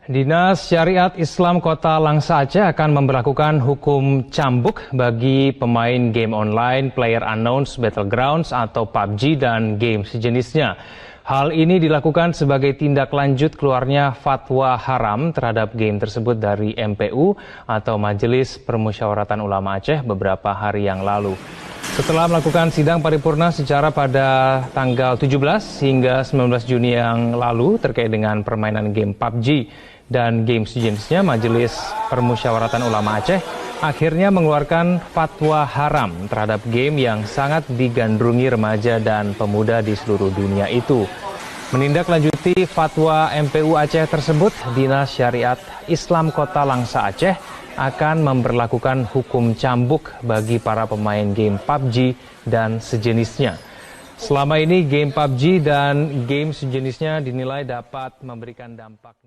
Dinas Syariat Islam Kota Langsa Aceh akan memberlakukan hukum cambuk bagi pemain game online PlayerUnknown's Battlegrounds atau PUBG dan game sejenisnya. Hal ini dilakukan sebagai tindak lanjut keluarnya fatwa haram terhadap game tersebut dari MPU atau Majelis Permusyawaratan Ulama Aceh beberapa hari yang lalu. Setelah melakukan sidang paripurna secara pada tanggal 17 hingga 19 Juni yang lalu terkait dengan permainan game PUBG dan game sejenisnya, Majelis Permusyawaratan Ulama Aceh akhirnya mengeluarkan fatwa haram terhadap game yang sangat digandrungi remaja dan pemuda di seluruh dunia itu. Menindaklanjuti fatwa MPU Aceh tersebut, Dinas Syariat Islam Kota Langsa Aceh akan memberlakukan hukum cambuk bagi para pemain game PUBG dan sejenisnya. Selama ini game PUBG dan game sejenisnya dinilai dapat memberikan dampak